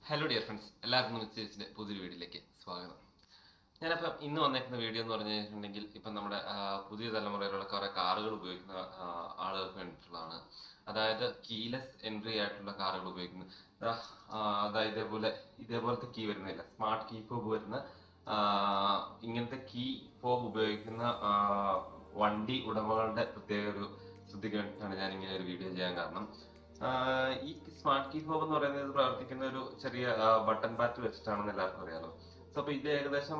Hello dear friends, എല്ലാവർക്കും നിശ്ചയിച്ചിട്ട് പുതിയൊരു വീഡിയോയിലേക്ക് സ്വാഗതം. ഞാനപ്പം ഇന്ന് വന്നേക്കുന്ന വീഡിയോ എന്ന് പറഞ്ഞു കഴിഞ്ഞിട്ടുണ്ടെങ്കിൽ ഇപ്പം നമ്മുടെ പുതിയ തലമുറയിലുള്ള കുറേ കാറുകൾ ഉപയോഗിക്കുന്ന ആളുകൾക്ക് വേണ്ടിയിട്ടുള്ളതാണ്. അതായത് കീലെസ് എൻട്രി ആയിട്ടുള്ള കാറുകൾ ഉപയോഗിക്കുന്നത്. അതായത് ഇതേപോലത്തെ കീ വരുന്നില്ല, സ്മാർട്ട് കീ ഫോബ് വരുന്ന ഇങ്ങനത്തെ കീ ഫോബ് ഉപയോഗിക്കുന്ന വണ്ടി ഉടമകളുടെ പ്രത്യേക ഒരു ശ്രദ്ധയ്ക്ക് വേണ്ടിയിട്ടാണ് ഞാൻ ഇങ്ങനെ ഒരു വീഡിയോ ചെയ്യാൻ കാരണം. ഈ സ്മാർട്ട് കീ ഫോബ് എന്ന് പറയുന്നത് പ്രവർത്തിക്കുന്ന ഒരു ചെറിയ ബട്ടൺ ബാറ്ററി വെച്ചിട്ടാണെന്ന് എല്ലാവർക്കും അറിയാലോ. സോ അപ്പൊ ഇത് ഏകദേശം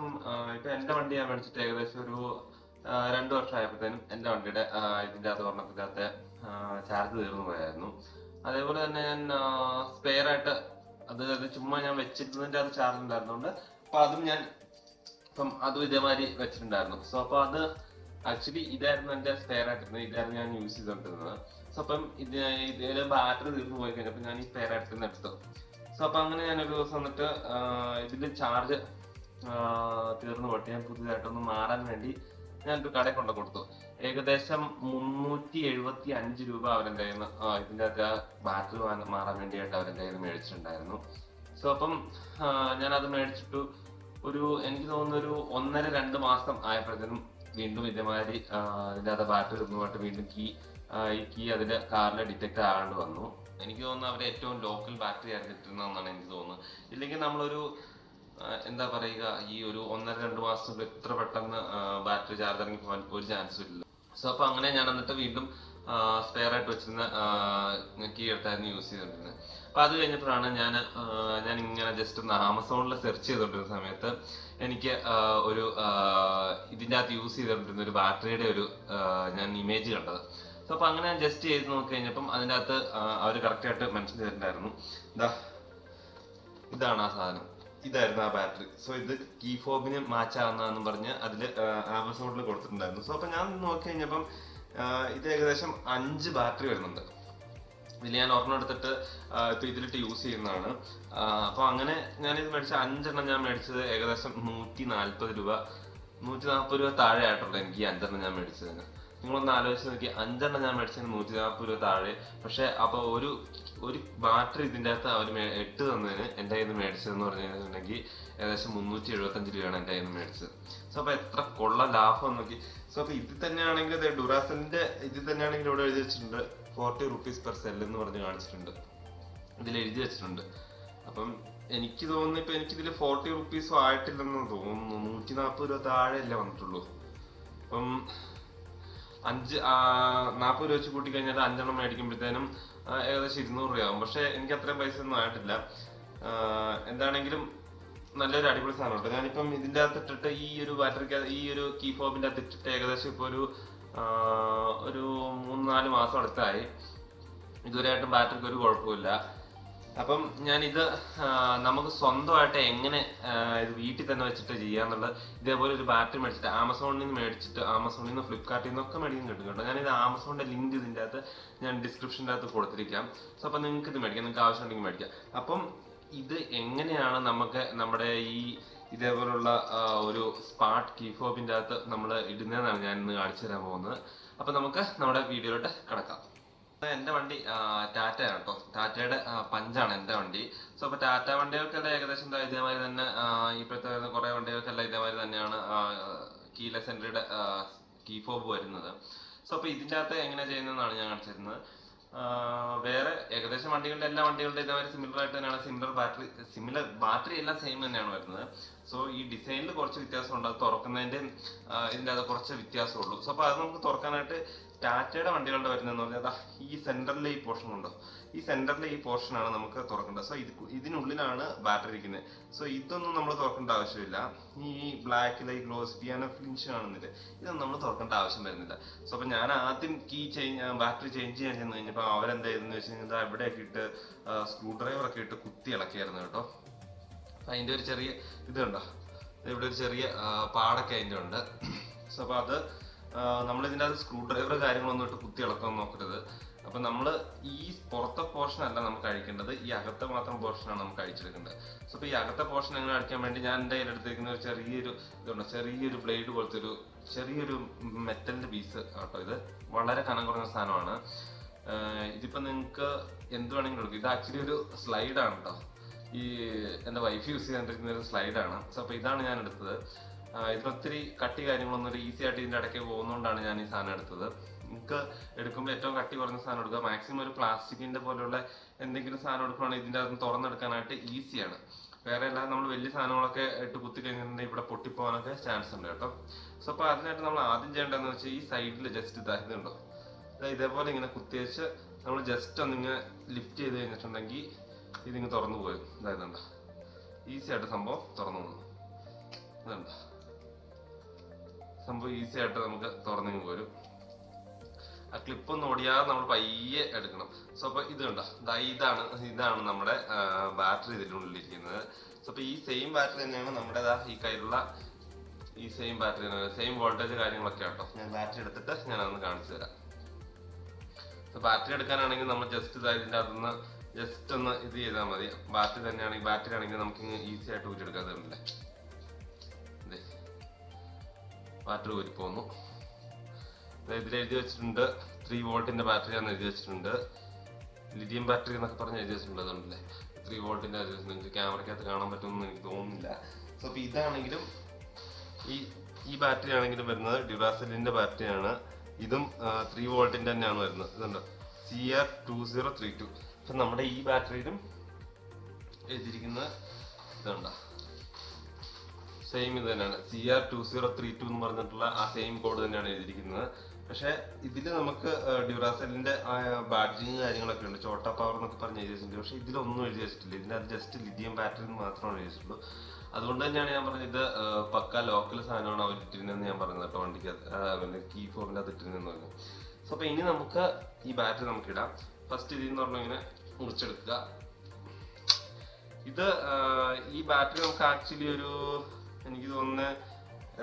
ഇപ്പൊ എന്റെ വണ്ടി ഞാൻ മേടിച്ചിട്ട് ഏകദേശം ഒരു 2 വർഷമായപ്പോഴത്തേനും എന്റെ വണ്ടിയുടെ ഇതിന്റെ അത് ഒരെണ്ണത്തിനകത്തെ ചാർജ് തീർന്നു പോയായിരുന്നു. അതേപോലെ തന്നെ ഞാൻ സ്പെയർ ആയിട്ട് അത് ചുമ്മാ ഞാൻ വെച്ചിരുന്നതിന്റെ അത് ചാർജ് ഉണ്ടായിരുന്നുണ്ട്. അപ്പൊ അതും ഇതേമാതിരി വെച്ചിട്ടുണ്ടായിരുന്നു. സോ അപ്പൊ അത് ആക്ച്വലി ഇതായിരുന്നു എന്റെ സ്പെയർ ആയിട്ടിരുന്നത്, ഇതായിരുന്നു ഞാൻ യൂസ് ചെയ്തോണ്ടിരുന്നത്. സോ അപ്പം ഇതിലെ ബാറ്ററി തീർന്നു പോയി കഴിഞ്ഞപ്പോൾ ഞാൻ ഈ സ്പെയർ ആയിട്ട് എടുത്തു. സോ അപ്പൊ അങ്ങനെ ഞാനൊരു ദിവസം വന്നിട്ട് ഇതിന്റെ ചാർജ് തീർന്നു പോയിട്ട് ഞാൻ പുതിയതായിട്ടൊന്ന് മാറാൻ വേണ്ടി ഞാനൊരു കടയിൽ കൊണ്ടു കൊടുത്തു. ഏകദേശം 375 രൂപ അവരെന്റെ കയ്യിൽ നിന്ന് ഇതിന്റെ അകത്ത് ബാറ്ററി മാറാൻ വേണ്ടിയായിട്ട് അവരെന്റെ കയ്യിൽ നിന്ന് മേടിച്ചിട്ടുണ്ടായിരുന്നു. സോ അപ്പം ഞാനത് മേടിച്ചിട്ടു എനിക്ക് തോന്നുന്നു ഒരു 1.5-2 മാസം ആയപ്പോഴത്തേനും വീണ്ടും ഇതേമാതിരി ഇതിന്റെ അകത്ത് ബാറ്ററി തീർന്നു പോയിട്ട് വീണ്ടും ഈ കീ അതിന്റെ കാറിൽ ഡിറ്റക്ട് ആകാണ്ട് വന്നു. എനിക്ക് തോന്നുന്നു അവരെ ഏറ്റവും ലോക്കൽ ബാറ്ററി ആയിരുന്നിട്ടുണ്ടെന്നാണ് എനിക്ക് തോന്നുന്നത്. ഇല്ലെങ്കിൽ നമ്മളൊരു എന്താ പറയുക, ഈ ഒരു 1.5-2 മാസത്തിൽ ഇത്ര പെട്ടെന്ന് ബാറ്ററി ചാർജ് ഇറങ്ങി പോകാൻ ഒരു ചാൻസും ഇല്ല. സോ അപ്പൊ അങ്ങനെ ഞാൻ എന്നിട്ട് വീണ്ടും സ്പെയർ ആയിട്ട് വെച്ചിരുന്ന കീ എടുത്തായിരുന്നു യൂസ് ചെയ്തോണ്ടിരുന്നത്. അപ്പൊ അത് കഴിഞ്ഞപ്പോഴാണ് ഞാൻ ഇങ്ങനെ ജസ്റ്റ് ഒന്ന് ആമസോണിൽ സെർച്ച് ചെയ്തോണ്ടിരുന്ന സമയത്ത് എനിക്ക് ഇതിന്റെ അകത്ത് യൂസ് ചെയ്തോണ്ടിരുന്ന ഒരു ബാറ്ററിയുടെ ഞാൻ ഇമേജ് കണ്ടത്. സോ അപ്പൊ അങ്ങനെ ഞാൻ ജസ്റ്റ് ചെയ്ത് നോക്കി കഴിഞ്ഞപ്പം അതിൻ്റെ അകത്ത് അവർ കറക്റ്റ് ആയിട്ട് മെൻഷൻ ചെയ്തിട്ടുണ്ടായിരുന്നു, ഇതാണ് ആ സാധനം, ഇതായിരുന്നു ആ ബാറ്ററി. സോ ഇത് കീ ഫോബിന് മാച്ച് ആവുന്നതെന്ന് പറഞ്ഞ് അതിൽ ആമസോണിൽ കൊടുത്തിട്ടുണ്ടായിരുന്നു. സോ അപ്പൊ ഞാൻ നോക്കി കഴിഞ്ഞപ്പം ഇത് ഏകദേശം 5 ബാറ്ററി വരുന്നുണ്ട്. ഇതിൽ ഞാൻ ഒരെണ്ണം എടുത്തിട്ട് ഇപ്പൊ ഇതിലിട്ട് യൂസ് ചെയ്യുന്നതാണ്. അപ്പൊ അങ്ങനെ ഞാനിത് മേടിച്ച 5 എണ്ണം ഞാൻ മേടിച്ചത് ഏകദേശം 140 രൂപ 140 രൂപ താഴെ ആയിട്ടുള്ളൂ എനിക്ക് ഈ 5 എണ്ണം ഞാൻ മേടിച്ചതിന്. നിങ്ങളൊന്ന് ആലോചിച്ച് നോക്കി, 5 എണ്ണം ഞാൻ മേടിച്ചതിന് 140 രൂപ താഴെ. പക്ഷെ അപ്പൊ ഒരു ബാറ്ററി ഇതിന്റെ അകത്ത് അവർ 8 തന്നതിന് എന്റെ കയ്യിൽ നിന്ന് മേടിച്ചതെന്ന് പറഞ്ഞു കഴിഞ്ഞിട്ടുണ്ടെങ്കിൽ ഏകദേശം 375 രൂപയാണ് എന്റെ കയ്യിൽ നിന്ന് മേടിച്ചത്. സോ അപ്പൊ എത്ര കൊള്ള ലാഭം നോക്കി. സോ അപ്പൊ ഇത് തന്നെയാണെങ്കിൽ ഡുറാസെലിന്റെ ഇത് തന്നെയാണെങ്കിൽ ഇവിടെ എഴുതി വെച്ചിട്ടുണ്ട് 40 rupees per cell എന്ന് പറഞ്ഞ് കാണിച്ചിട്ടുണ്ട്, ഇതിൽ എഴുതി വെച്ചിട്ടുണ്ട്. അപ്പം എനിക്ക് തോന്നുന്നു ഇപ്പൊ എനിക്കിതിൽ 40 rupees ആയിട്ടില്ലെന്ന് തോന്നുന്നു, 140 രൂപ താഴെ അല്ലേ വന്നിട്ടുള്ളൂ. അപ്പം 40 രൂപ വെച്ച് കൂട്ടി കഴിഞ്ഞാൽ 5 എണ്ണം മേടിക്കുമ്പോഴത്തേനും ഏകദേശം 200 രൂപയാകും. പക്ഷെ എനിക്ക് അത്രയും പൈസ ഒന്നും ആയിട്ടില്ല. എന്താണെങ്കിലും നല്ലൊരു അടിപൊളി സാധനം ഉണ്ട്. ഞാനിപ്പം ഇതിന്റെ അകത്ത് ഇട്ടിട്ട് ഈ ഒരു ബാറ്ററിക്ക് ഈ ഒരു കീ ഫോബിന്റെ അകത്ത് ഇട്ടിട്ട് ഏകദേശം ഇപ്പൊ ഒരു 3-4 മാസം അടുത്തായി. ഇതുവരെയായിട്ടും ബാറ്ററിക്ക് ഒരു കുഴപ്പമില്ല. അപ്പം ഞാനിത് നമുക്ക് സ്വന്തമായിട്ട് എങ്ങനെ ഇത് വീട്ടിൽ തന്നെ വെച്ചിട്ട് ചെയ്യാന്നുള്ളത്, ഇതേപോലെ ഒരു ബാറ്ററി മേടിച്ചിട്ട് ആമസോണിൽ നിന്ന് ഫ്ലിപ്കാർട്ടിൽ നിന്നൊക്കെ മേടിക്കാൻ കിട്ടും കേട്ടോ. ഞാനിത് ആമസോണിന്റെ ലിങ്ക് ഇതിൻ്റെ അകത്ത് ഞാൻ ഡിസ്ക്രിപ്ഷൻ്റെ അകത്ത് കൊടുത്തിരിക്കാം. സോ അപ്പം നിങ്ങൾക്ക് ഇത് മേടിക്കാം, നിങ്ങൾക്ക് ആവശ്യമുണ്ടെങ്കിൽ മേടിക്കാം. അപ്പം ഇത് എങ്ങനെയാണ് നമുക്ക് നമ്മുടെ ഇതേപോലുള്ള ഒരു സ്മാർട്ട് കീ ഫോബിന്റെ അകത്ത് നമ്മൾ ഇടുന്നതെന്നാണ് ഞാൻ ഇന്ന് കാണിച്ചു തരാൻ പോകുന്നത്. അപ്പൊ നമുക്ക് നമ്മുടെ വീഡിയോയിലോട്ട് കിടക്കാം. എന്റെ വണ്ടി ടാറ്റയാണ് കേട്ടോ, ടാറ്റയുടെ പഞ്ചാണ് എന്റെ വണ്ടി. സോ അപ്പൊ ടാറ്റ വണ്ടികൾക്കെല്ലാം ഏകദേശം ഇതേമാതിരി തന്നെ ഇപ്പോഴത്തെ വരുന്ന കുറെ വണ്ടികൾക്കെല്ലാം ഇതേമാതിരി തന്നെയാണ് കീലെസ് എൻട്രിയുടെ കീ ഫോബ് വരുന്നത്. സോ അപ്പൊ ഇതിന്റെ അകത്ത് എങ്ങനെ ചെയ്യുന്നതെന്നാണ് ഞാൻ കാണിച്ചിരുന്നത്. വേറെ ഏകദേശം എല്ലാ വണ്ടികളുടെ ഇതേമാതിരി സിമിലർ ആയിട്ട് തന്നെയാണ്, സിമിലർ ബാറ്ററി എല്ലാം സെയിം തന്നെയാണ് വരുന്നത്. സോ ഈ ഡിസൈനിൽ കുറച്ച് വ്യത്യാസമുണ്ട്, അത് തുറക്കുന്നതിന്റെ ഇതിന്റെ അത് കുറച്ച് വ്യത്യാസമുള്ളൂ. സോ അപ്പൊ അത് നമുക്ക് തുറക്കാനായിട്ട് ടാറ്റയുടെ വണ്ടികളുടെ വരുന്നതെന്ന് പറഞ്ഞാൽ ഈ സെന്ററിലെ ഈ പോർഷൻ ഉണ്ടോ, ഈ സെന്ററിലെ ഈ പോർഷനാണ് നമുക്ക് തുറക്കേണ്ടത്. സോ ഇതിനുള്ളിലാണ് ബാറ്ററി ഇരിക്കുന്നത്. സോ ഇതൊന്നും നമ്മൾ തുറക്കേണ്ട ആവശ്യമില്ല. ഈ ബ്ലാക്കിലെ ഈ ഗ്ലോസ് പിയാനോ ഫിനിഷ് കാണുന്നില്ല, ഇതൊന്നും നമ്മൾ തുറക്കേണ്ട ആവശ്യം വരുന്നില്ല. സോ അപ്പൊ ഞാൻ ആദ്യം ബാറ്ററി ചേഞ്ച് ചെയ്യാൻ ചെന്ന് കഴിഞ്ഞപ്പോൾ അവരെന്തായിരുന്നു വെച്ച് കഴിഞ്ഞാൽ ഇവിടെയൊക്കെ ഇട്ട് സ്ക്രൂ ഡ്രൈവർ ഒക്കെ ഇട്ട് കുത്തി ഇളക്കിയായിരുന്നു കേട്ടോ. അതിന്റെ ഒരു ചെറിയ ഇത് കണ്ടോ, ഇവിടെ ഒരു ചെറിയ പാടൊക്കെ അതിന്റെ ഉണ്ട്. സോ അപ്പൊ അത് നമ്മൾ ഇതിൻ്റെ അത് സ്ക്രൂ ഡ്രൈവർ കാര്യങ്ങളൊന്നും ഇട്ട് കുത്തി ഇളക്കാൻ നോക്കരുത്. അപ്പൊ നമ്മൾ ഈ പുറത്തെ പോർഷൻ അല്ല നമുക്ക് അഴിക്കേണ്ടത്, ഈ അകത്തെ മാത്രം പോർഷനാണ് നമുക്ക് അഴിച്ചെടുക്കേണ്ടത്. സോ അപ്പൊ ഈ അകത്തെ പോർഷൻ എങ്ങനെ അടിക്കാൻ വേണ്ടി ഞാൻ എൻ്റെ കയ്യിലെടുത്തിരിക്കുന്ന ഒരു ചെറിയൊരു ബ്ലേഡ് പോലത്തെ ചെറിയൊരു മെറ്റലിന്റെ പീസ് കേട്ടോ. ഇത് വളരെ കനം കുറഞ്ഞ സാധനമാണ്. ഇതിപ്പോ നിങ്ങൾക്ക് എന്ത് വേണമെങ്കിലും എടുക്കും. ഇത് ആക്ച്വലി ഒരു സ്ലൈഡാണ് കേട്ടോ. ഈ എൻ്റെ വൈഫ് യൂസ് ചെയ്തുകൊണ്ടിരിക്കുന്ന ഒരു സ്ലൈഡാണ്. സോ അപ്പോൾ ഇതാണ് ഞാൻ എടുത്തത്. ഇതിനൊത്തിരി കട്ടി കാര്യങ്ങളൊന്നും ഒരു ഈസി ആയിട്ട് ഇതിൻ്റെ ഇടയ്ക്ക് പോകുന്നതുകൊണ്ടാണ് ഞാൻ ഈ സാധനം എടുത്തത്. നിങ്ങൾക്ക് എടുക്കുമ്പോൾ ഏറ്റവും കട്ടി കുറഞ്ഞ സാധനം എടുക്കുക. മാക്സിമം ഒരു പ്ലാസ്റ്റിക്കിൻ്റെ പോലെയുള്ള എന്തെങ്കിലും സാധനം എടുക്കുകയാണെങ്കിൽ ഇതിൻ്റെ അകത്ത് തുറന്നെടുക്കാനായിട്ട് ഈസിയാണ്. വേറെ എല്ലാം നമ്മൾ വലിയ സാധനങ്ങളൊക്കെ ഇട്ട് കുത്തി കഴിഞ്ഞിട്ടുണ്ടെങ്കിൽ ഇവിടെ പൊട്ടിപ്പോകാനൊക്കെ ചാൻസ് ഉണ്ട് കേട്ടോ. സോ അപ്പോൾ അതിനായിട്ട് നമ്മൾ ആദ്യം ചെയ്യേണ്ടതെന്ന് വെച്ചാൽ ഈ സൈഡിൽ ജസ്റ്റ് ഇതുണ്ടോ, ഇതേപോലെ ഇങ്ങനെ കുത്തി വെച്ച് നമ്മൾ ജസ്റ്റ് ഒന്നിങ്ങനെ ലിഫ്റ്റ് ചെയ്ത് കഴിഞ്ഞിട്ടുണ്ടെങ്കിൽ ഇതിങ്ങ് തുറന്നു പോയി. ഇതായതുണ്ടോ, ഈസി ആയിട്ട് സംഭവം തുറന്നു പോകുന്നു. ഇതുണ്ടോ, സംഭവം ഈസി ആയിട്ട് നമുക്ക് തുറന്നിങ്ങ് പോരും. ആ ക്ലിപ്പൊന്നും ഓടിയാതെ നമ്മൾ പയ്യെ എടുക്കണം. സോ അപ്പോൾ ഇത് കണ്ടോ, ഇതാണ് നമ്മുടെ ബാറ്ററി ഇതിനുള്ളിലിരിക്കുന്നത്. സോ അപ്പോൾ ഈ സെയിം ബാറ്ററി തന്നെയാണ് നമ്മുടെ ഈ കയ്യിലുള്ള ഈ സെയിം ബാറ്ററി, സെയിം വോൾട്ടേജ് കാര്യങ്ങളൊക്കെ കേട്ടോ. ഞാൻ ബാറ്ററി എടുത്തിട്ട് ഞാൻ അതൊന്ന് കാണിച്ചു തരാം. സോ ബാറ്ററി എടുക്കാനാണെങ്കിൽ നമ്മൾ ജസ്റ്റ് ഇതിൻ്റെ അകത്തുനിന്ന് ജസ്റ്റ് ഒന്ന് ഇത് ചെയ്താൽ മതി. ബാറ്ററി ആണെങ്കിൽ നമുക്ക് ഈസി ആയിട്ട് ഊരിയെടുക്കാതെ ബാറ്ററി ഊരിപ്പോന്നു. ഇതിൽ എഴുതി വെച്ചിട്ടുണ്ട് 3 വോൾട്ടിന്റെ ബാറ്ററിയാന്ന് എഴുതി വെച്ചിട്ടുണ്ട്. ലിഥിയം ബാറ്ററി എന്നൊക്കെ പറഞ്ഞ് എഴുതി വെച്ചിട്ടുണ്ട്. അതുകൊണ്ടല്ലേ 3 വോൾട്ടിന്റെ നിങ്ങൾക്ക് ക്യാമറയ്ക്കകത്ത് കാണാൻ പറ്റുമെന്ന് എനിക്ക് തോന്നുന്നില്ല. സോ അപ്പോൾ ഇതാണെങ്കിലും ഈ ബാറ്ററി ആണെങ്കിലും വരുന്നത് ഡ്യൂറാസെല്ലിന്റെ ബാറ്ററിയാണ്. ഇതും 3 വോൾട്ടിന്റെ തന്നെയാണ് വരുന്നത്. ഇതുണ്ട് CR2032. അപ്പം നമ്മുടെ ഈ ബാറ്ററിയിലും എഴുതിയിരിക്കുന്നത് ഇതുണ്ടോ, സെയിം ഇത് തന്നെയാണ്. CR2032 എന്ന് പറഞ്ഞിട്ടുള്ള ആ സെയിം കോഡ് തന്നെയാണ് എഴുതിയിരിക്കുന്നത്. പക്ഷെ ഇതിൽ നമുക്ക് ഡ്യൂറാസെല്ലിന്റെ ബാഡ്ജിങ് കാര്യങ്ങളൊക്കെ ഉണ്ട്. ചോട്ടാ പവർ എന്നൊക്കെ പറഞ്ഞ് എഴുതി വെച്ചിട്ടുണ്ട്. പക്ഷെ ഇതിലൊന്നും എഴുതി വെച്ചിട്ടില്ല. ഇതിനകത്ത് ജസ്റ്റ് ലിഥിയം ബാറ്ററി മാത്രമാണ് എഴുതിയിട്ടുള്ളൂ. അതുകൊണ്ട് തന്നെയാണ് ഞാൻ പറഞ്ഞത് ഇത് പക്ക ലോക്കൽ സാധനമാണ് അവർ ഇട്ടിരുന്നതെന്ന് ഞാൻ പറഞ്ഞത് കേട്ടോ. വണ്ടിക്ക് പിന്നെ കീ ഫോമിൻ്റെ അത് ഇട്ടിരുന്നെന്ന് പറഞ്ഞു. സോ അപ്പോൾ ഇനി നമുക്ക് ഈ ബാറ്ററി നമുക്ക് ഇടാം. ഫസ്റ്റ് ഇതിന്ന് പറഞ്ഞാൽ ഇങ്ങനെ മുറിച്ചെടുക്കുക. ഈ ബാറ്ററി നമുക്ക് ആക്ച്വലി എനിക്ക് തോന്നുന്നത്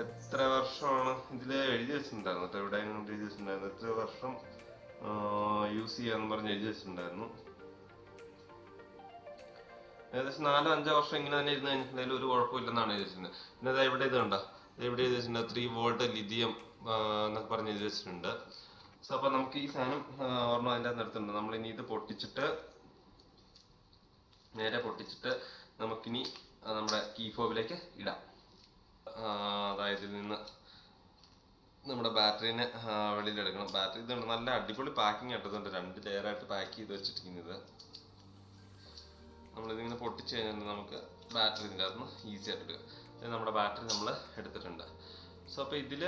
എത്ര വർഷമാണ് ഇതിൽ എഴുതി വെച്ചിട്ടുണ്ടായിരുന്നു. എവിടെ എഴുതി വെച്ചിട്ടുണ്ടായിരുന്നു, എത്ര വർഷം യൂസ് ചെയ്യാന്ന് പറഞ്ഞ് എഴുതി വെച്ചിട്ടുണ്ടായിരുന്നു. ഏകദേശം 4-5 വർഷം ഇങ്ങനെ തന്നെ ഇരുന്ന് കഴിഞ്ഞിട്ടുണ്ടെങ്കിൽ ഒരു കുഴപ്പമില്ലെന്നാണ് എഴുതി വെച്ചിട്ടുണ്ട്. പിന്നെ അത് എവിടെ ഇത് കണ്ടോ, എവിടെ എഴുതി വെച്ചിട്ടുണ്ട് 3 വോൾട്ട് ലിഥിയം എന്നൊക്കെ പറഞ്ഞ് എഴുതി വെച്ചിട്ടുണ്ട്. സോ അപ്പൊ നമുക്ക് ഈ സാധനം ഓർമ്മ അതിൻ്റെ അകത്ത് എടുത്തിട്ടുണ്ട്. നമ്മളിനി ഇത് നേരെ പൊട്ടിച്ചിട്ട് നമുക്കിനി നമ്മുടെ കീ ഫോബിലേക്ക് ഇടാം. അതായത് ഇതിൽ നിന്ന് നമ്മുടെ ബാറ്ററിനെ വെളിയിലെടുക്കണം. ബാറ്ററി ഇതുണ്ട്, നല്ല അടിപൊളി പാക്കിങ് ഇട്ടതുണ്ട്. 2 ലെയറായിട്ട് പാക്ക് ചെയ്ത് വെച്ചിരിക്കുന്നത്. നമ്മളിതിങ്ങനെ പൊട്ടിച്ച് കഴിഞ്ഞാൽ നമുക്ക് ബാറ്ററി ഇതിൻ്റെ അകത്ത് നിന്ന് ഈസി ആയിട്ട് എടുക്കാം. നമ്മുടെ ബാറ്ററി നമ്മൾ എടുത്തിട്ടുണ്ട്. സോ അപ്പോൾ ഇതിൽ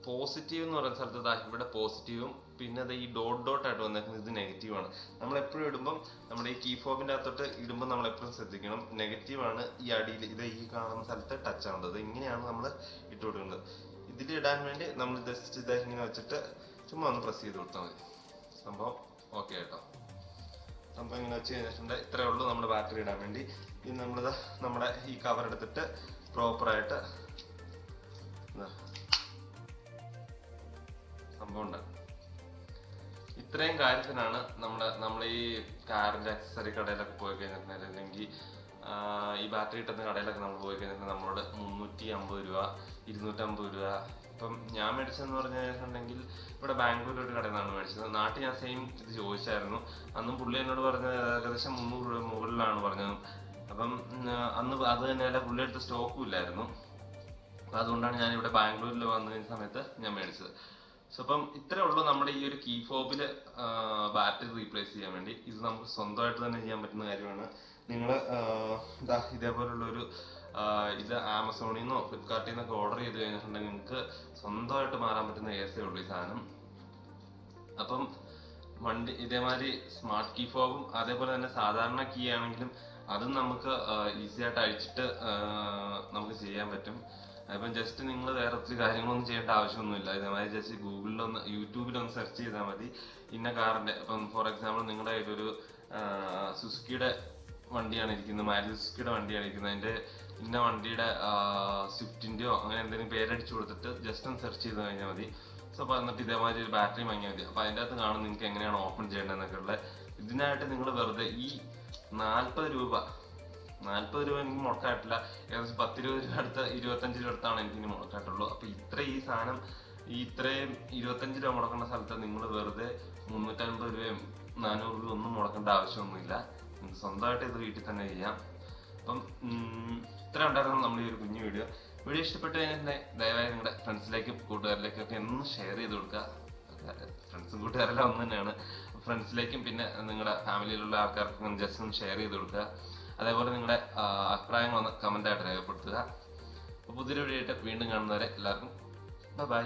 പോസിറ്റീവ് എന്ന് പറയുന്ന സ്ഥലത്ത് ഇവിടെ പോസിറ്റീവും പിന്നെ അത് ഈ ഡോട്ട് ആയിട്ട് വന്നേക്കുന്നത് ഇത് നെഗറ്റീവാണ്. നമ്മളെപ്പോഴും ഇടുമ്പം നമ്മുടെ ഈ കീ ഫോബിൻ്റെ അകത്തോട്ട് ഇടുമ്പോൾ നമ്മളെപ്പോഴും ശ്രദ്ധിക്കണം, നെഗറ്റീവാണ് ഈ അടിയിൽ ഈ കാണുന്ന സ്ഥലത്ത് ടച്ച് ആവേണ്ടത്. ഇങ്ങനെയാണ് നമ്മൾ ഇട്ട് കൊടുക്കേണ്ടത്. ഇതിലിടാൻ വേണ്ടി നമ്മൾ ജസ്റ്റ് ഇങ്ങനെ വെച്ചിട്ട് ചുമ്മാ ഒന്ന് പ്രസ് ചെയ്ത് കൊടുത്താൽ മതി. സംഭവം ഓക്കെ കേട്ടോ. സംഭവം ഇങ്ങനെ വെച്ച് കഴിഞ്ഞിട്ടുണ്ട്. ഇത്രയേ ഉള്ളൂ നമ്മുടെ ബാറ്ററി ഇടാൻ വേണ്ടി. ഇനി നമ്മുടെ ഈ കവർ എടുത്തിട്ട് പ്രോപ്പറായിട്ട് സംഭവം ഉണ്ടാകും. ഇത്രയും കാര്യത്തിനാണ് നമ്മൾ ഈ കാറിന്റെ അക്സസറി കടയിലൊക്കെ പോയി കഴിഞ്ഞിട്ടുണ്ടെങ്കിൽ, അല്ലെങ്കിൽ ഈ ബാറ്ററി കിട്ടുന്ന കടയിലൊക്കെ നമ്മൾ പോയി കഴിഞ്ഞിട്ടുണ്ടെങ്കിൽ നമ്മളോട് 350 രൂപ 250 രൂപ. ഇപ്പം ഞാൻ മേടിച്ചതെന്ന് പറഞ്ഞു കഴിഞ്ഞിട്ടുണ്ടെങ്കിൽ ഇവിടെ ബാംഗ്ലൂർ ഒരു കടയിൽ നിന്നാണ് മേടിച്ചത്. നാട്ടിൽ ഞാൻ സെയിം ഇത് ചോദിച്ചായിരുന്നു. അന്നും പുള്ളി എന്നോട് പറഞ്ഞത് ഏകദേശം 300 രൂപ മുകളിലാണ് പറഞ്ഞത്. അപ്പം അന്ന് അത് തന്നെയല്ല, പുള്ളി എടുത്ത് സ്റ്റോക്കും ഇല്ലായിരുന്നു. അപ്പം അതുകൊണ്ടാണ് ഞാൻ ഇവിടെ ബാംഗ്ലൂരിൽ വന്നു കഴിഞ്ഞ സമയത്ത് ഞാൻ മേടിച്ചത്. സോ അപ്പം ഇത്രേ ഉള്ളൂ നമ്മുടെ ഈ ഒരു കീ ഫോബില് ബാറ്ററി റീപ്ലേസ് ചെയ്യാൻ വേണ്ടി. ഇത് നമുക്ക് സ്വന്തമായിട്ട് തന്നെ ചെയ്യാൻ പറ്റുന്ന കാര്യമാണ്. നിങ്ങൾ ഇതേപോലുള്ളൊരു ഇത് ആമസോണിൽ നിന്നോ ഫ്ലിപ്കാർട്ടിൽ നിന്നൊക്കെ ഓർഡർ ചെയ്ത് കഴിഞ്ഞിട്ടുണ്ടെങ്കിൽ നിങ്ങൾക്ക് സ്വന്തമായിട്ട് മാറാൻ പറ്റുന്ന കേസേ ഉള്ളൂ ഈ സാധനം. അപ്പം വണ്ടി ഇതേമാതിരി സ്മാർട്ട് കീ ഫോബും അതേപോലെ തന്നെ സാധാരണ കീ ആണെങ്കിലും അതും നമുക്ക് ഈസി ആയിട്ട് അഴിച്ചിട്ട് നമുക്ക് ചെയ്യാൻ പറ്റും. അപ്പം ജസ്റ്റ് നിങ്ങൾ വേറെ ഒത്തിരി കാര്യങ്ങളൊന്നും ചെയ്യേണ്ട ആവശ്യമൊന്നുമില്ല. ഇതേമാതിരി ജസ്റ്റ് യൂട്യൂബിലൊന്ന് സെർച്ച് ചെയ്താൽ മതി. ഇന്ന കാറിന്റെ ഇപ്പം ഫോർ എക്സാമ്പിൾ നിങ്ങളുടെ കയ്യിലൊരു സുസുക്കിയുടെ വണ്ടിയാണ് ഇരിക്കുന്നത്, മാരുതി സുസുക്കിയുടെ വണ്ടിയാണ് ഇരിക്കുന്നത്. അതിന്റെ ഇന്ന വണ്ടിയുടെ സ്വിഫ്റ്റിന്റെയോ അങ്ങനെ എന്തെങ്കിലും പേരടിച്ചു കൊടുത്തിട്ട് ജസ്റ്റ് ഒന്ന് സെർച്ച് ചെയ്ത് കഴിഞ്ഞാൽ മതി. സോ അപ്പോൾ എന്നിട്ട് ഇതേമാതിരി ഒരു ബാറ്ററി വാങ്ങിയാൽ മതി. അപ്പോൾ അതിൻ്റെ അകത്ത് കാണും നിങ്ങൾക്ക് എങ്ങനെയാണ് ഓപ്പൺ ചെയ്യേണ്ടതെന്നൊക്കെ ഉള്ളത്. ഇതിനായിട്ട് നിങ്ങൾ വെറുതെ ഈ 40 രൂപ എനിക്ക് മുടക്കായിട്ടില്ല. ഏകദേശം 10-20 രൂപ അടുത്ത് 25 രൂപ അടുത്താണ് എനിക്ക് ഇനി മുടക്കായിട്ടുള്ളൂ. അപ്പൊ ഈ സാധനം ഇത്രയും 25 രൂപ മുടക്കേണ്ട സ്ഥലത്ത് നിങ്ങൾ വെറുതെ 350 രൂപയും 400 രൂപ ഒന്നും മുടക്കേണ്ട ആവശ്യമൊന്നുമില്ല. നിങ്ങൾക്ക് സ്വന്തമായിട്ട് ഇത് വീട്ടിൽ തന്നെ ചെയ്യാം. അപ്പം ഇത്ര ഉണ്ടായിരുന്നു നമ്മുടെ ഈ ഒരു കുഞ്ഞു വീഡിയോ ഇഷ്ടപ്പെട്ടു കഴിഞ്ഞാൽ ദയവായി നിങ്ങളുടെ ഫ്രണ്ട്സിലേക്കും കൂട്ടുകാരിലേക്കും ഒക്കെ ഒന്ന് ഷെയർ ചെയ്ത് കൊടുക്കുക. ഫ്രണ്ട്സും കൂട്ടുകാരെല്ലാം ഒന്ന് തന്നെയാണ്. ഫ്രണ്ട്സിലേക്കും പിന്നെ നിങ്ങളുടെ ഫാമിലിയിലുള്ള ആൾക്കാർക്കും ജസ്റ്റ് ഒന്ന് ഷെയർ ചെയ്ത് കൊടുക്കുക. അതേപോലെ നിങ്ങളുടെ അഭിപ്രായങ്ങളൊന്ന് കമൻ്റായിട്ട് രേഖപ്പെടുത്തുക. പുതിയൊരു വീഡിയോ ആയിട്ട് വീണ്ടും കാണുന്നവരെ എല്ലാവർക്കും ബൈ.